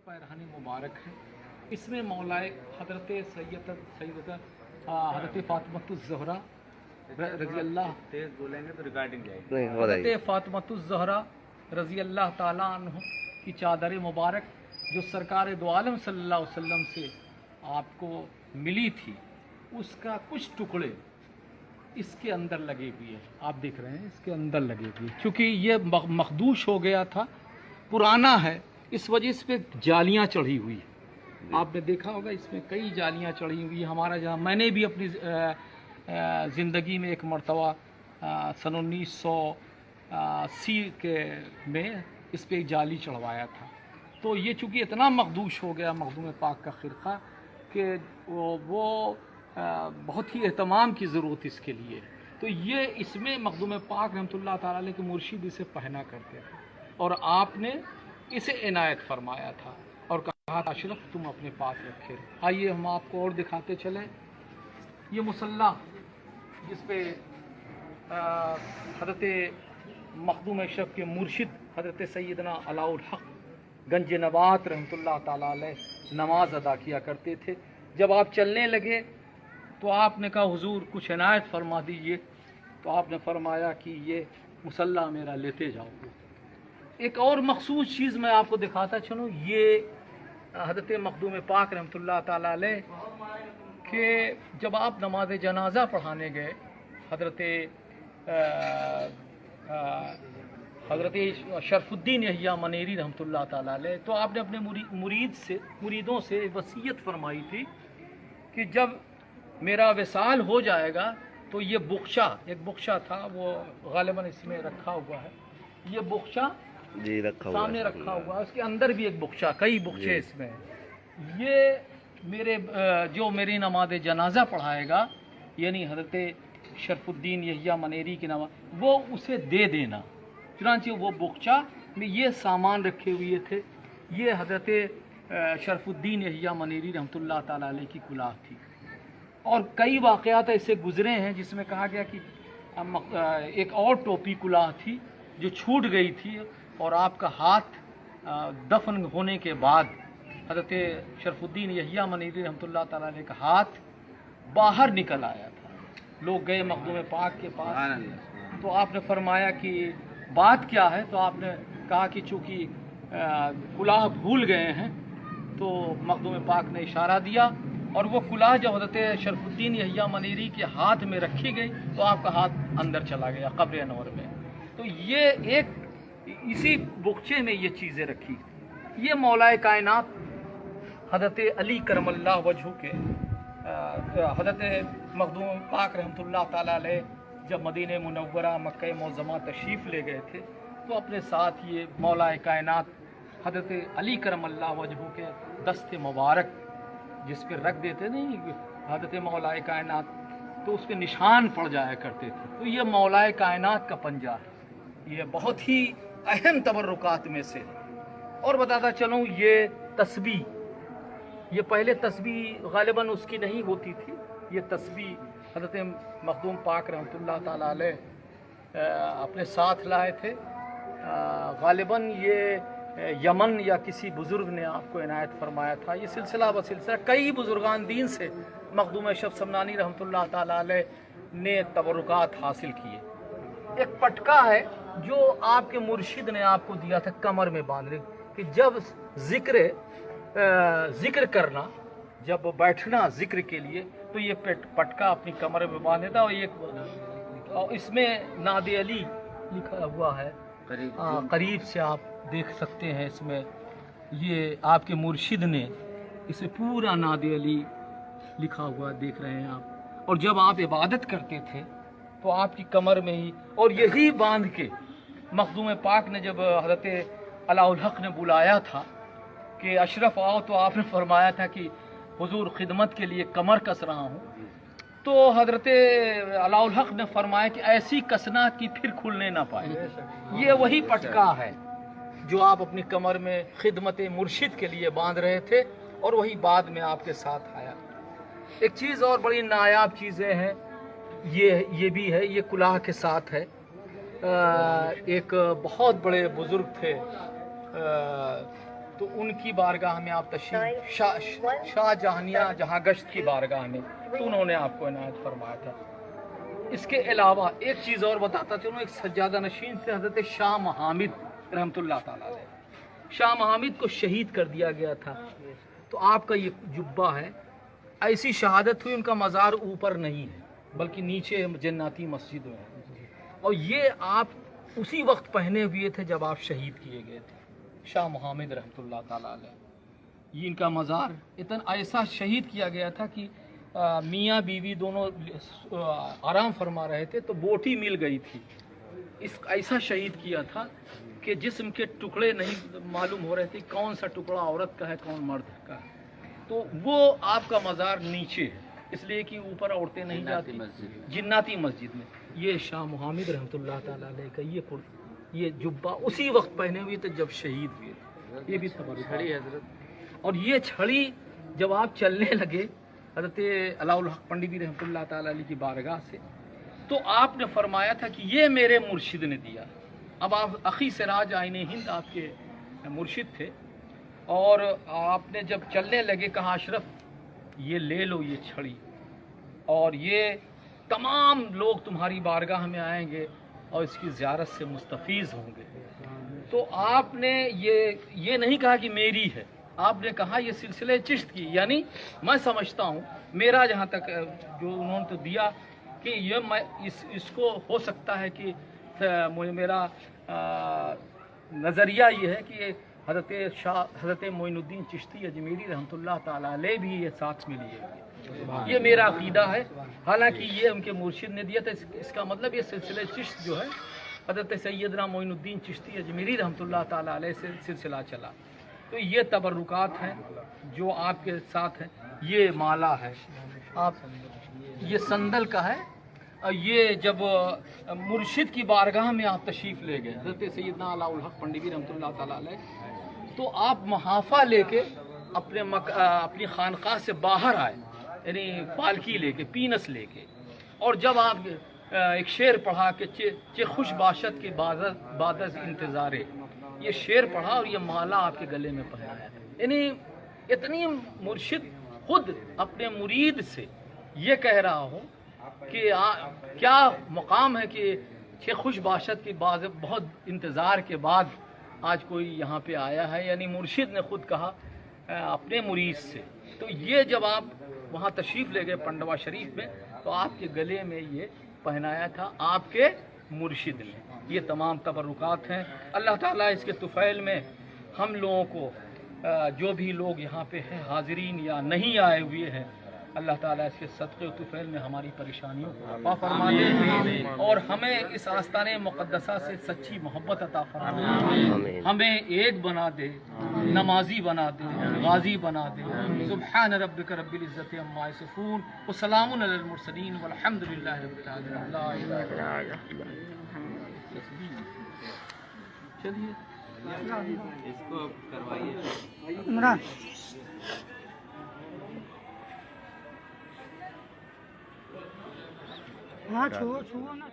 पैरहन मुबारक है। इसमें मौलाए हज़रत सैयद हज़रत फ़ातिमतुज़्ज़हरा रज़ी अल्लाह तेज बोलेंगे तो रिकॉर्डिंग जाएगी। हज़रत फ़ातिमतुज़्ज़हरा रज़ी अल्लाह ताला अन्हु की चादर मुबारक जो सरकार दो आलम सल्लल्लाहु अलैहि वसल्लम से आपको मिली थी, उसका कुछ टुकड़े इसके अंदर लगे हुए हैं। आप देख रहे हैं इसके अंदर लगे हुए, क्योंकि ये मखदूश हो गया था, पुराना है, इस वजह से पे जालियाँ चढ़ी हुई है। आपने देखा होगा इसमें कई जालियाँ चढ़ी हुई है। हमारा जहाँ मैंने भी अपनी ज़िंदगी में एक मरतबा सन 1980 के में इस पर एक जाली चढ़वाया था। तो ये चूँकि इतना मखदूश हो गया मखदूम पाक का खिरक़ा कि वो बहुत ही एहतमाम की ज़रूरत इसके लिए। तो ये इसमें मखदूम पाक रहमतुल्लाह ताला अलैह के मुर्शिद इसे पहना करते थे और आपने इसे इनायत फरमाया था और कहा अशरफ तुम अपने पास रखे। आइए हम आपको और दिखाते चलें। ये मुसल्ला जिस पे हज़रत मखदूम अशरफ के मुर्शिद हज़रत सैयदना अलाउल हक़ गंज नबात रहमतुल्लाह ताला अलैह नमाज अदा किया करते थे। जब आप चलने लगे तो आपने कहा हुजूर कुछ इनायत फरमा दीजिए, तो आपने फरमाया कि ये मुसल्ला मेरा लेते जाओ। एक और मखसूस चीज़ मैं आपको दिखाता चलूँ, ये हज़रत मखदूम पाक रहमतुल्लाह ताला अलैह के जब आप नमाज जनाजा पढ़ाने गए हज़रत शरफुद्दीन यहिया मनेरी रहमतुल्लाह ताला अलैह, तो आपने अपने मुरीदों से वसीयत फरमाई थी कि जब मेरा विसाल हो जाएगा तो ये बुख्शा, एक बुख्शा था वो गालिबन इसमें रखा हुआ है, ये बुख्शा जी रखा हुआ सामने रखा हुआ है, उसके अंदर भी एक बुख्शा, कई बुख्शे इसमें। ये मेरे जो मेरी नमाज जनाजा पढ़ाएगा यानी हज़रत शरफुद्दीन यहिया मनेरी की नमाज, वो उसे दे देना। चुनांचे वो बुख्शा में ये सामान रखे हुए थे। ये हज़रत शरफुद्दीन यहिया मनेरी रहमतुल्लाह ताला अलैह की कुलाह थी और कई वाक़यात ऐसे गुज़रे हैं जिसमें कहा गया कि एक और टोपी कुलाह थी जो छूट गई थी और आपका हाथ दफन होने के बाद हज़रत शरफुद्दीन यहिया मनेरी रहमतुल्लाह ताला अलैह का हाथ बाहर निकल आया था। लोग गए मखदूम पाक के पास, तो आपने फरमाया कि बात क्या है, तो आपने कहा कि चूँकि कुलाह भूल गए हैं, तो मखदूम पाक ने इशारा दिया और वो कुलाह जब हज़रत शरफुद्दीन यहिया मनेरी के हाथ में रखी गई तो आपका हाथ अंदर चला गया कब्र अनवर में। तो ये एक इसी बुख्चे में ये चीज़ें रखी। ये मौलाए कायनात हज़रत अली करमल्लाह वजहू के हज़रत मखदूम पाक रहमतुल्लाह ताला अलैह जब मदीने मुनव्वरा मक्का मुअज़्ज़मा तशरीफ़ ले गए थे तो अपने साथ ये मौलाए कायनात हज़रत अली करमल्लाह वजहू के दस्ते मुबारक जिस पर रख देते नहीं हज़रत मौलाए कायनात, तो उस पर निशान पड़ जाया करते थे। तो ये मौलाए कायनात का पंजा है, ये बहुत ही अहम तबर्रुकात में से। और बताता चलूँ ये तस्बीह, ये पहले तस्बीह गालिबन उसकी नहीं होती थी। ये तस्बीह हज़रत मखदूम पाक रहमतुल्लाह ताला अलैह अपने साथ लाए थे। गालिबन ये यमन या किसी बुज़ुर्ग ने आपको इनायत फरमाया था। ये सिलसिला ब सिलसिला कई बुज़ुर्गान दीन से मखदूम अशरफ समनानी रहमतुल्लाह ताला अलैह ने तबरुकात हासिल किए। एक पटका है जो आपके मुर्शिद ने आपको दिया था कमर में बांधने, कि जब ज़िक्र करना, जब बैठना ज़िक्र के लिए, तो ये पटका अपनी कमर में बांध देता। और इसमें नादे अली लिखा हुआ है, करीब से आप देख सकते हैं। इसमें ये आपके मुर्शिद ने इसे पूरा नादे अली लिखा हुआ देख रहे हैं आप। और जब आप इबादत करते थे तो आपकी कमर में ही, और यही बांध के मखदूम पाक ने जब हज़रत अलाउल हक़ ने बुलाया था कि अशरफ आओ, तो आपने फरमाया था कि हुजूर खिदमत के लिए कमर कस रहा हूँ। तो हज़रत अलाउल हक़ ने फरमाया कि ऐसी कसना कि फिर खुलने ना पाए। ये वही पटका है जो आप अपनी कमर में खिदमत मुर्शिद के लिए बांध रहे थे और वही बाद में आपके साथ आया। एक चीज़ और बड़ी नायाब चीज़ें हैं, ये भी है, ये कुलाह के साथ है। एक बहुत बड़े बुज़ुर्ग थे تو ان کی بارگاہ میں آپ تشریف شاہ جہانیہ جہاں گشت کی بارگاہ میں تو انہوں نے آپ کو عنایت فرمایا تھا۔ اس کے علاوہ ایک چیز اور بتاتا چلوں، ایک سجادہ نشین تھے حضرت شاہ محامد رحمۃ اللہ تعالیٰ علیہ۔ شاہ محامد کو شہید کر دیا گیا تھا، تو آپ کا یہ جبہ ہے، ایسی شہادت ہوئی ان کا مزار اوپر نہیں ہے بلکہ نیچے جناتی مسجد میں ہے، اور یہ آپ اسی وقت پہنے ہوئے تھے جب آپ شہید کیے گئے تھے، شاہ محمد رحمۃ اللہ تعالیٰ علیہ۔ یہ ان کا مزار اتنا ایسا شہید کیا گیا تھا کہ میاں بیوی دونوں آرام فرما رہے تھے تو بوٹی مل گئی تھی، اس ایسا شہید کیا تھا کہ جسم کے ٹکڑے نہیں معلوم ہو رہے تھے کون سا ٹکڑا عورت کا ہے کون مرد کا ہے، تو وہ آپ کا مزار نیچے ہے، اس لیے کہ اوپر عورتیں نہیں جاتی جناتی مسجد میں۔ یہ شاہ محمد رحمۃ اللہ تعالیٰ علیہ کا یہ جبہ اسی وقت پہنے ہوئے تھے جب شہید ہوئے تھے، یہ بھی چھڑی حضرت۔ اور یہ چھڑی جب آپ چلنے لگے حضرت علاء الحق پنڈی رحمۃ اللہ تعالیٰ علیہ کی بارگاہ سے، تو آپ نے فرمایا تھا کہ یہ میرے مرشد نے دیا۔ اب آپ اخی سراج آئین ہند آپ کے مرشد تھے، اور آپ نے جب چلنے لگے کہا اشرف یہ لے لو یہ چھڑی، اور یہ تمام لوگ تمہاری بارگاہ میں آئیں گے اور اس کی زیارت سے مستفیض ہوں گے۔ تو آپ نے یہ نہیں کہا کہ میری ہے، آپ نے کہا یہ سلسلہ چشت کی، یعنی میں سمجھتا ہوں میرا جہاں تک جو انہوں نے تو دیا کہ یہ میں اس کو ہو سکتا ہے کہ میرا نظریہ یہ ہے کہ حضرت معین الدین چشتی اجمیری رحمۃ اللہ تعالیٰ علیہ بھی یہ ساتھ میں لیے ہوئے، یہ میرا عقیدہ ہے، حالانکہ یہ ان کے مرشد نے دیا تھا۔ اس کا مطلب یہ سلسلہ چشت جو ہے حضرت سیدنا معین الدین چشتی اجمیری رحمۃ اللہ تعالیٰ علیہ سے سلسلہ چلا۔ تو یہ تبرکات ہیں جو آپ کے ساتھ ہیں، یہ مالا ہے، آپ یہ سندل کا ہے، اور یہ جب مرشد کی بارگاہ میں آپ تشریف لے گئے حضرت سیدنا علاء الحق پنڈی رحمۃ اللہ تعالیٰ علیہ، تو آپ محافہ لے کے اپنی خانقاہ سے باہر آئے، یعنی پالکی لے کے پینس لے کے، اور جب آپ ایک شعر پڑھا کہ چے خوش باشد کے بعد از انتظارے، یہ شعر پڑھا اور یہ مالا آپ کے گلے میں پہنایا، یعنی اتنی مرشد خود اپنے مرید سے یہ کہہ رہا ہو کہ کیا مقام ہے کہ چھ خوش باشد کے بعد بہت انتظار کے بعد آج کوئی یہاں پہ آیا ہے، یعنی مرشد نے خود کہا اپنے مرید سے۔ تو یہ جب آپ وہاں تشریف لے گئے پنڈوا شریف میں، تو آپ کے گلے میں یہ پہنایا تھا آپ کے مرشد نے۔ یہ تمام تبرکات ہیں، اللہ تعالیٰ اس کے طفیل میں ہم لوگوں کو جو بھی لوگ یہاں پہ ہیں حاضرین یا نہیں آئے ہوئے ہیں، اللہ تعالیٰ اس کے صدقے و طفیل میں ہماری پریشانیوں کو عفا فرما دے، اور ہمیں اس آستانِ مقدسہ سے سچی محبت عطا فرما دے، ہمیں ایک بنا دے، نمازی بنا دے، غازی بنا دے۔ سبحان ربک رب العزت عما یصفون وسلام علی المرسلین والحمد للہ رب العالمین۔ لا الہ الا اللہ۔ چلیے اس کو کروائیے عمران ہاں چھو نا